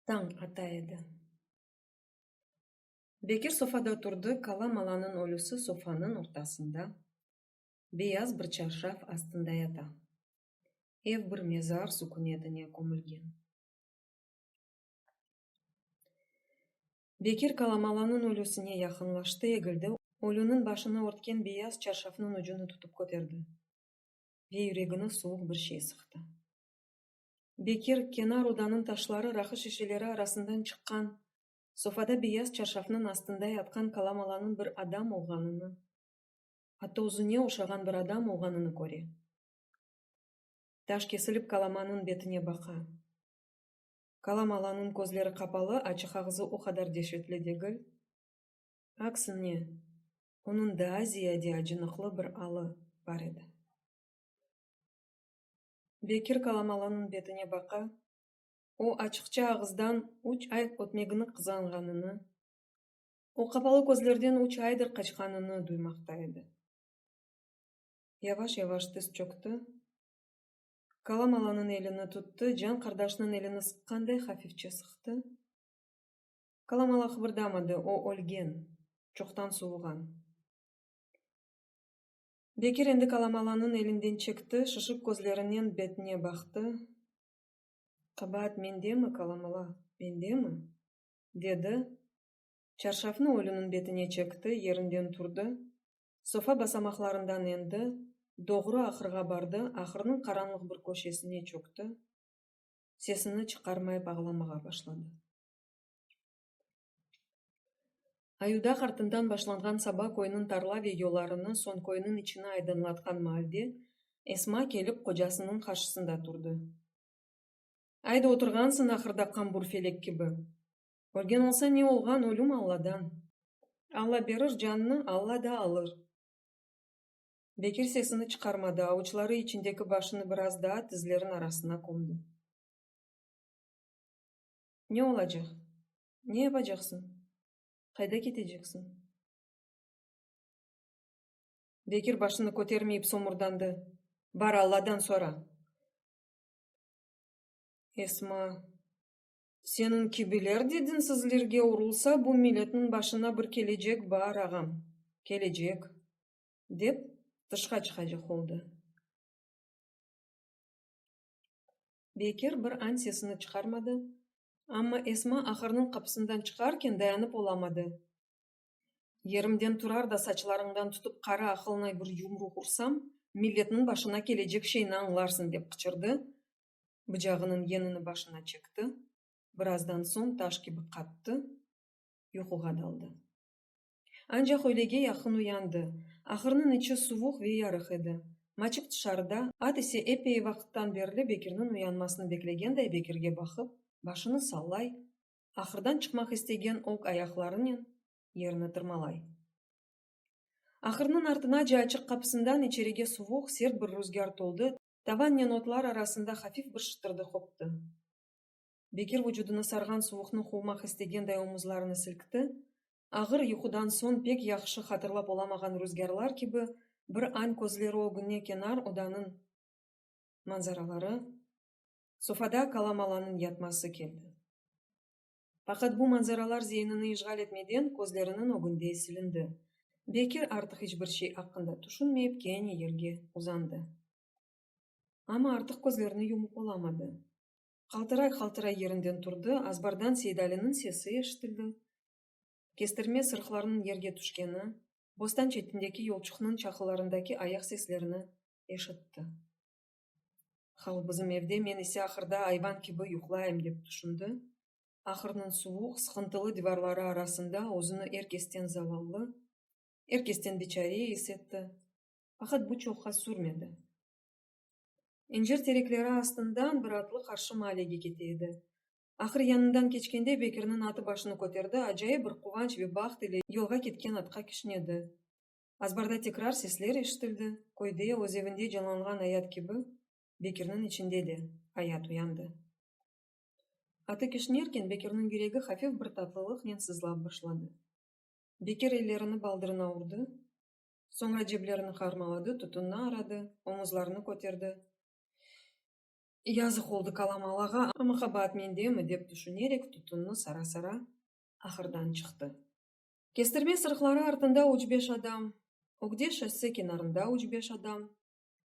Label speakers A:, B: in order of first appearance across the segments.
A: Таң ата еді. Бекер софада тұрды, кала-маланың олысы софаның ортасында. Бейаз бір чаршаф астында ята. Ev bir mezar sükunetine көмілген. Бекер каламаланың өлісіне яқынлашты, егілді, өлінің башына орткен бейаз чаршафның ұжыны тұтып көтерді. Бейрегіні суық бір шей сықты. Бекер кенар оданын ташлары, рақы шешелері арасындан шыққан, софада бейаз чаршафның астында ятқан каламаланың бір адам олғаныны, аты ұзыне ошаған бір адам олғаныны көре. Таш кесіліп каламаның бетіне бақа. Каламаланың көзлері қапалы, ачық ағызы о қадар дешетлі дегіл. Аксыне, оның да Азияде ажынықлы бір алы бар еді. Бекер каламаланың бетіне бақа, о ачықча ағыздан үч ай өтмегіні қызанғаныны, о қапалы көзлерден үч айдыр қачқаныны дуймақта еді. Яваш-яваш тіс чөкті. Каламаланың еліні тұтты, жан қардашының еліні сыққандай хафифче сықты. Каламала қыбырдамады, о өлген, чоқтан суыған. Бекер енді каламаланың елінден чекті, шышып көзлерінен бетіне бақты. Қабат, мендемі, каламала, мендемі? Деді. Чаршафны өлінің бетіне чекті, ерінден тұрды. Софа басамақларындан енді. Доғыры ақырға барды, ақырының қаранлық бір көшесіне чөкті. Сесіні чықармай бағламаға башлады. Аюда қартындан башланған сабақ ойының тарла видеоларыны сон койының içine айдынлатқан малде, Esma келіп қожасының қаршысында тұрды. Айды отырғансың ақырда қамбур фелек кебі. Өлген олса не олған өлім Алладан. Алла берір жанны, Алла да алыр. Бекер сесіні чықармады, аучылары içindeki башыны біраз да тізлерін арасына көмді. Не олacak? Не yapacaksın? Қайда кетeceksin? Бекер башыны көтермейіп сомырданды. Бар Алладан сора. Esma, сенің кебелер дедін сізлерге ұрылса, бұл милеттің башына бір келечек бар ағам. Келечек. Деп тышқа чықажы қолды. Бекер бір ан сесіні чықармады, амма Esma ақырының қапысындан чықаркен даянып оламады. Ерімден тұрар да сачыларыңдан тұтып қара ақылнай бір юмру ұрсам, милетінің башына келечек шейін аңларсын деп қычырды. Быжағының енini башына чекті. Біраздан соң таш кебі қатты, ұйқыға далды. Анжақ өйлеге яқын уянды. Ақырының içi суық ве ярық еді. Мачық тышарда, ат есе епей вақыттан берлі Бекерінің уянмасын беклегендай Бекерге бақып, башыны саллай, ақырдан чықмақ істеген оқ аяқларымен еріні тырмалай. Ақырының артына жачық қапысындан içeriге суық, серт бір рүзгар толды, таваннен отлар арасында хафиф бір шытырды қопты. Бекер вүжудыны сарған суықны қуымақ істегендай омызларыны сілкті. Ағыр ұйқыдан сон пек яқшы қатырлап оламаған рүзгарлар кебі бір ан көзлері огыне кенар оданын манзаралары, софада каламаланың ятмасы келді. Фақат бұл манзаралар зейінini işgal etmeden көзлерінің огынде сілінді. Бекер артық ешбір шей ақында тұшынмейіп кене елге uzandı. Ама артық көзлеріні юмып оламады. Қалтырай ерінден тұрды, азбардан Сейдалінің сесі ештілді. Кестірме сырқларының ерге түшкені, бостан четіндекі елчықның чақыларындаки аяқ сеслеріні ешітті. Хал бізім евде мен есе ақырда айван кебі юқлайым деп түшінді. Ақырның суық, сықынтылы диварлары арасында озыны еркестен заваллы, еркестен бичаре есетті. Фақат бұл чоққа сүрмеді. Инжер тереклері астындан бір атлы қаршы малеге кетеді. Ақыр янынан кечкенде Бекерінің аты башыны көтерді, ажайы бір қуанч ве бақыт еле елға кеткен атқа кішінеді. Азбарда текрар сеслер ештілді, койде өзевінде жаланған аят кебі, Бекерінің içінде де аят уянды. Аты кішінеркен Бекерінің жүрегі хафиф бір татлылық мен сызлап башлады. Бекер елеріні балдырына ұрды, соңра жеблеріні қармалады, тұтынна арады, омызларыны көтерді. Язық олды каламалаға, махаббат мендемі деп түшінерек тұтынны сара-сара ақырдан шықты. Кестірме сырықлары артында 35 адам, огде шоссе кенарында 35 адам,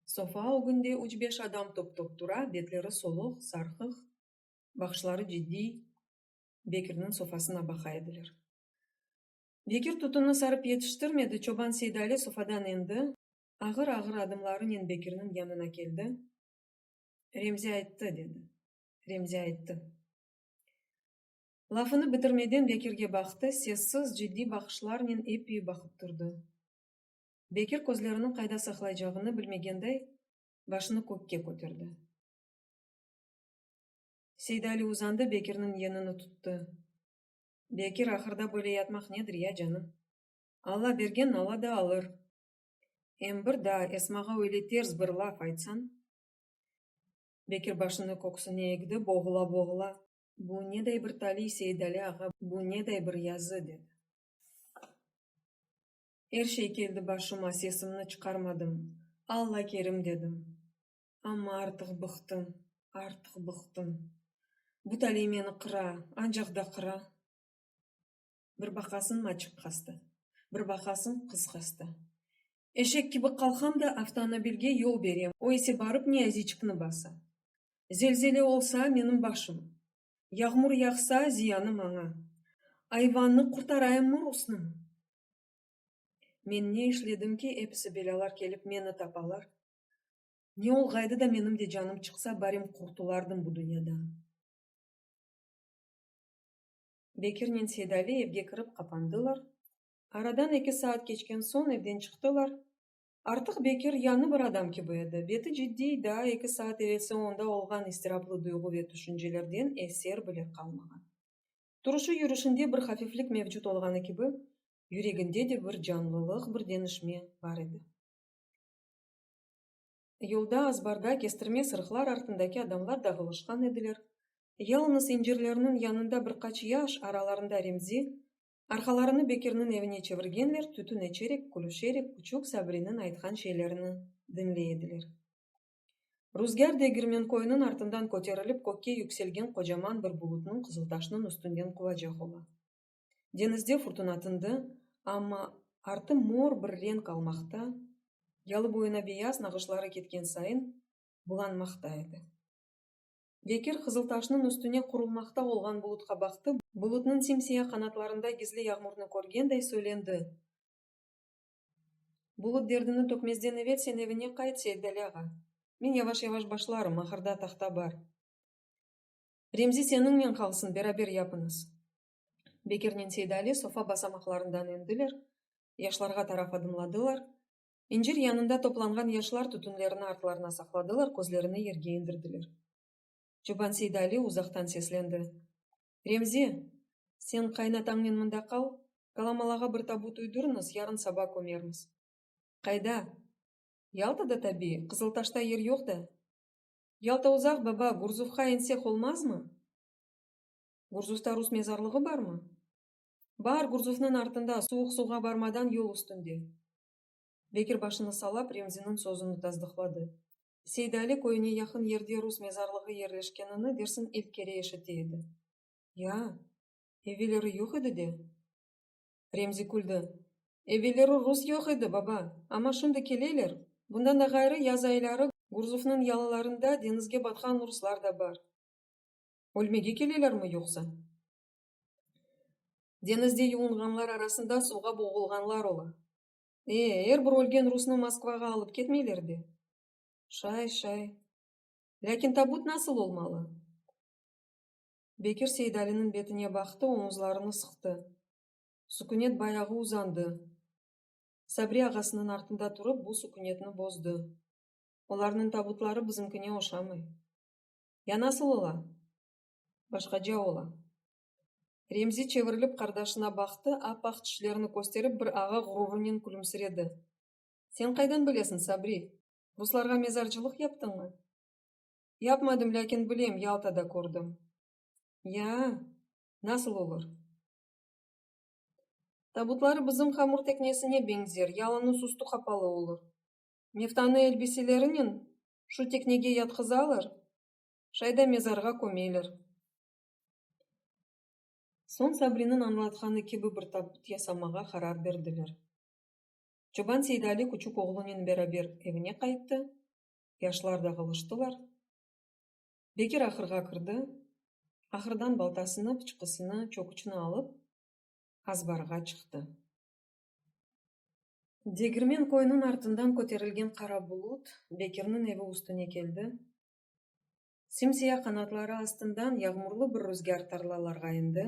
A: софа огынде 35 адам топ-топ тура, бетлері солық, сарқық, бақшылары жидди, Бекірнің софасына бақа еділер. Бекір тұтынны сарып етіштірмеді, Чобан Сейдали софадан енді, ағыр-ағыр адымларын Бекірнің янына келді. Ремзи айтты, деді. Ремзи айтты. Лафыны бітірмеден Бекірге бақты, сессіз жидди бақшылармен епей бақып тұрды. Бекір көзлерінің қайда сақлай жағыны білмегендей, башыны көкке көтерді. Сейдали узанды, Бекірнің енini тұтты. Бекір ақырда бөле ятмақ недір, я жаным. Алла берген, Алла да алыр. Ембір да, Эсмаға өлетер бір лаф айтсан. Бекір башыны көксіне егді, боғыла-боғыла. Бұ недай бір тали, Сейдали аға, бұ недай бір язы, деді. Ершей келді башыма, сесімні чықармадым. Алла керім, дедім. Ама артық бұқтым. Бұ тали мені қыра, анжақда қыра. Бір бақасын мачық қасты, бір бақасын қыз қасты. Эшек кебі қалқамда автомобильге yol берем, ойсе барып не әзичікні баса. Зелзеле олса менің башым. Яғмұр яқса зияны маңа. Айванны құртарайым мұр ұсным. Мен не ішледім ке, әпісі белалар келіп мені тапалар. Не олғайды да менім де жаным шықса, барем құртулардым бұ дүнияда. Бекірнен Сейдали евге кіріп қапандылар. Арадан 2 saat кечкен соң евден шықтылар. Артық Бекір яны бір адам кебі еді. Беті жидди да 2 saat евесі онда олған истираплы дұйғы вет үшінжелерден әсер біле қалмаған. Тұрушы юрішінде бір хафифлік мевжут олғаны кебі, юрегінде де бір жанлылық, бір денішме бар еді. Yolda азбарда кестірме сырықлар артындаки адамлар дағылышқан еділер. Ялыныс инжерлерінің янында бір қач яш араларында Ремзи, арқаларыны Бекірнің евіне чевіргенлер, түтін эчерек, күлішерек, күчік Сабринің айтқан шейлеріні дінлейеділер. Рузгар дегірмен койының артындан көтеріліп, көкке юкселген қожаман бір бұлытның қызылташының үстінден құлажа қола. Денізде фуртунатынды, ама арты мор бір рен қалмақта, ялы бойына бияз нағышлары кеткен сайын бұланмақта еді. Бекір қызылташының үстіне құрылмақта олған бұлытқа бақты, бұлытның симсия қанатларында гізлі яғмұрны көргендей сөйленді. Бұлыт дердіні төкмезден евет, сен евіне қайт, Сейдали аға. Мен яваш-яваш башларым, ақырда тақта бар. Ремзи сенің мен қалсын, берабер япыныз. Бекірнен Сейдали софа басамақларындан енділер, яшларға тараф адымладылар. Инжир янында топланған яшлар түтінлеріні артыларына сақладылар, көзлеріні ерге ендірділер. Чобан Сейдали ұзақтан сесленді. Ремзи, сен қайнатаңмен мұнда қал, каламалаға бір табут үйдіріңіз, ярын саба көмерміз. Қайда? Ялтада таби, Қызылташта ер жоқ да. Ялта ұзақ, баба, Гурзуфқа енсек олмаз мы? Гурзуфта рус мезарлығы бар мы? Бар, Гурзуфның артында, суық суға бармадан yol үстінде. Бекір башыны салап, Ремзінің сөзіні таздықлады. Сейдали көйіне яқын ерде рус мезарлығы ерлешкеніні дерсін елкере ешіте еді. Я, евелері жоқ еді де. Ремзи күлді. Евелері рус жоқ еді, баба, ама шынды келейлер. Бұндан да ғайры яз айлары Гурзуфның ялыларында денізге батқан руслар да бар. Өлмеге келейлер ме жоқса? Денізде юынғанлар арасында суға боғылғанлар ола. Ер бір өлген русны Москваға алып кетмейлер де. Шай. Ләкин табут насыл олмалы? Бекір Сейдалінің бетіне бақты, omuzlarını sıқты. Сүкінет баяғы узанды. Сабри ағасының артында тұрып, бұл сүкінетіні бозды. Оларының табутлары bizimkine ошамай. Я насыл ола? Башқа жа ола. Ремзи чевіріліп қардашына бақты, апақ тішлеріні көстеріп, бір аға ғұрурынен күлімсіреді. Сен қайдан білесің, Сабри? Русларға мезарчылық яптың ма? Yapmadım, ләкин білем, Ялтада көрдім. Я, насыл олар? Табутлары bizim хамур teknesine benzer, яланы сусты қапалы олар. Мефтаны элбиселерінен шу teknege yatkızalır, Шайда мезарға көмейлер. Сон Сабринын аңлатқаны кебі бір табут ясамаға қарар берділер. Чобан Сейдали күчүк оғлунен берабер evine қайтты. Яшлар да кылыштылар. Бекир ахырга кырды. Ахырдан балтасыны, пычкысыны, чокучуну алып, азбарга чыкты. Дегирмен койунун артынан көтерилген кара булут Бекирдин эви үстүнө келди. Симсия канатлары астынан ягмурлуу бир рүзгар тарлаларга инди.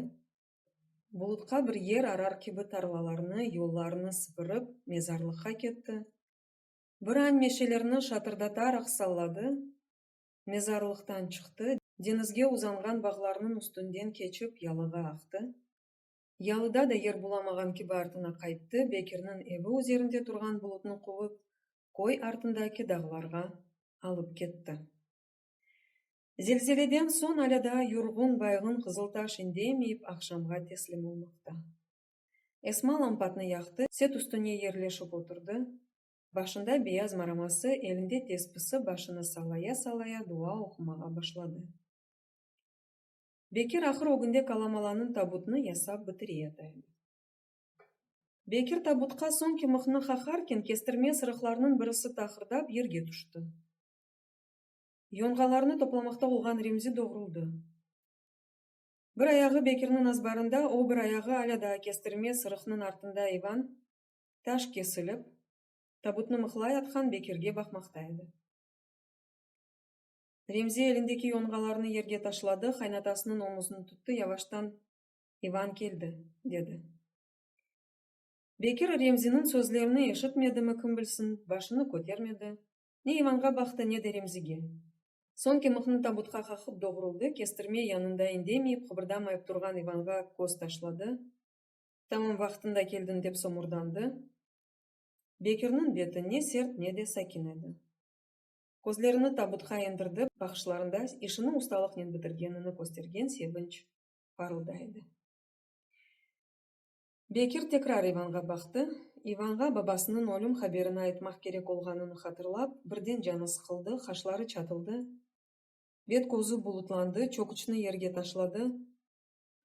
A: Булутка бир ер арар кеби тарлаларны, юлларны сыпырып, мезарлыкка кетти. Бир ан мешелерни шатырдата аксаллады. Мезарлыктан чыкты, денизге узанган багларынын үстүндөн кечип ялыга акты. Ялыда да ер буламаган кеби артына кайтты, Бекирдин эви узеринде турган булутну кууп, кой артындагы дагыларга алып кетти. Зилзеледен соң аляда юргун байгын Кызылташ индемейип акшамга теслим болмокта. Эсма лампатны якты, сет үстүнө ерлешип отурду. Башында бияз марамасы, элинде теспысы башыны салая-салая дуа окумага башлады. Бекир акыр огунде Каламаланын табутун ясап битире атайды. Бекир табутка соңки мыхны хахаркен кестирме сырыкларынын бирisi такырдап жерге тушту. Йонгаларны топламакта болгон Ремзи догрулду. Бир аягы Бекирдин азбарында, о бир аягы аляда кестирме сырыкнын артында Иван таш кесилип, табутну мыхлай аткан Бекирге бакмактайды. Ремзи элиндеги йонгаларны жерге ташлады, кайнатасынын омузун тутту, яваштан Иван келди, деди. Бекир Ремзинин сөзлөрүн эшитмедими, ким билсин, башыны көтермеди. Не Иванга бакты, не де Ремзиге. Соңки мыхны табутка какып догрулду, кестирме янында индемейип, кыбырдамайып турган Иванга көз ташлады. Тамам вактында келдин деп сомурданды. Бекирдин бети не серт, не де сакин эди. Көзлөрүнү табутка эндирди, бакышларында ишини усталык менен битиргенин көстөргөн себинч парылдайды. Бекир текрар Иванга бакты. Иванга бабасынын өлүм хаберин айтмак керек болгонун хатırlап, бирден жаны сыкылды, кашлары чатылды. Бет көзү булутланды, чокучуну жерге ташлады.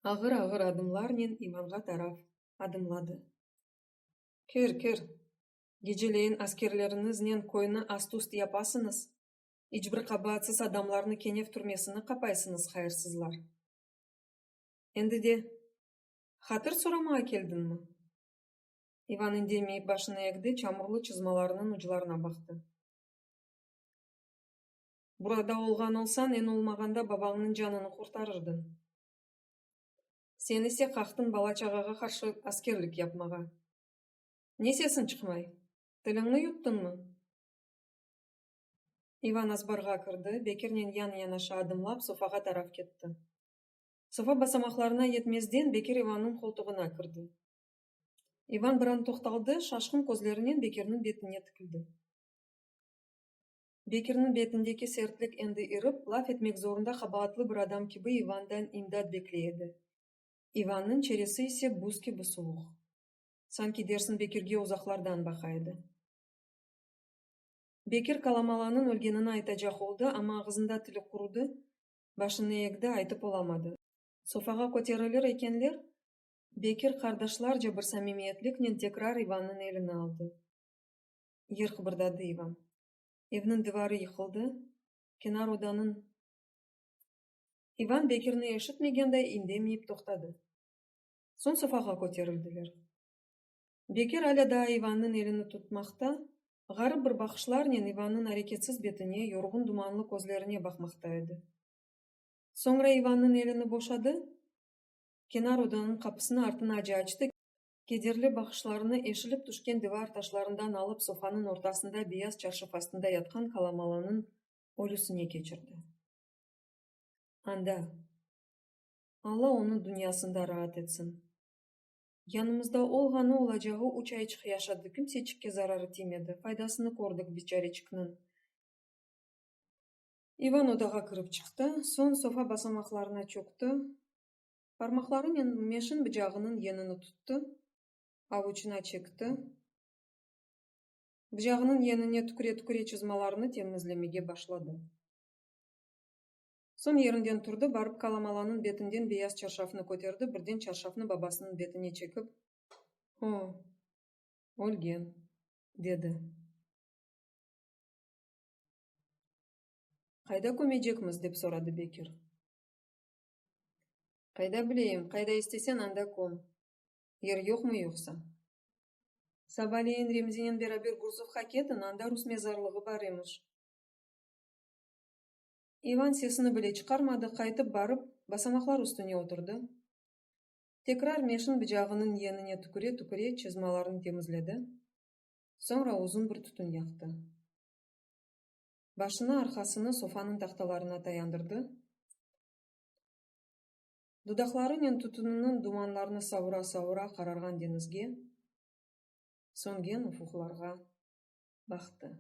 A: Агыр-агыр адымлар менен Иванга тарап адымлады. Кир. Кежелейин аскерлеринизден койуну аст-уст япасыңыз. Эч бир кабатсыз адамларны Кенев түрмесине капайсыңыз, хайырсызлар. Энди де хатыр сурамага келдинми? Иван индемейип башын эгди, чамурлуу чызмаларынын учуларына бакты. Burada olgan olsan, en olmaganda babаңнын жанын куртарырдың. Сен эсе кактын бала чагага каршы аскерлик yapмага. Не сесин чыкмай? Тилиңни юттунму? Иван азбарга кырды, Бекирдин ян-янаша адымлап софага тарап кетти. Софа басамакларына жетмезден Бекир Ивандын колтугуна кырды. Иван бир ан токталды, шашкын көзлөрүнөн Бекирдин бетине тикилди. Бекирдин бетиндеги сертлик энди ирип, лаф этмек зорунда кабааттуу бир адам кеби Ивандан имдад беклейди. Ивандын череси исе буз кеби суук. Санки дерсин Бекирге узаклардан бакайды. Бекир Каламаланын өлгөнүн айта жакуулду, ама агызында тили куруду, башын эгди, айтып боламады. Софага көтерилер экенлер, Бекир кардашлар же бир самимияттик менен текрар Ивандын элин алды. Ер кыбырдады Иван. Evinin divarı yıkıldı. Kenar odanın... Иван Бекирни eşitmegende indemeyip toxtadı. Son sofaga көтерилдилер. Бекир аля да Ивандын элини tutmakta, garip bir bakışlar менен Ивандын аракетсиз бетине, yorgun dumanlı көзлөрүнө bakmaktaydı. Sonra Ивандын элини boşadı, kenar odanın kapısını артына açtı. Кедерлі бақышларыны эшилип түшкен дивар ташларындан алып софанын ортасында бияз чаршыф астында яткан Каламаланын өлүсүнө кечирди. Анда Алла onu дүйнөсүндө раат этсин. Янымызда ол гана олажагы 3 айчык жашады, кимсечикке зарары тиймеди, файдасыны көрдүк бичаречкинин. Иван одага кирип чыкты, сон софа басамакларына чөктү, бармаклары менен мешин быжагынын енини тутту. Avucuna çekti. Bıcağının yanına tüküre çizmalarını temizlemeye başladı. Сон ерінден тұрды, барып Каламаланың бетінден бейаз чаршафны көтерді, бірден чаршафны бабасының бетіне чекіп, «О, өлген», деді. «Қайда көмейжекміз?» деп сұрады Бекер. «Қайда білейім, қайда істесен анда ком. Ер yok mu yoksa? Sabahleyin Remzi'nin beraber Gursov'a кетін, анда Rus mezarlığı бар еміш». Иван сесіні біле çıkarmadı, қайтып барып, басамақлар үстіне отырды. Tekrar мешін бжағының еніне түкіре-түкіре чызмаларын темізледі. Sonra uzun bir түтін яқты. Башына арқасыны софаның тақталарына таяндырды. Дудақлары мен түтінінің думанларını сауыра-сауыра қарарған денізге, сөнген уфуқларға бақты.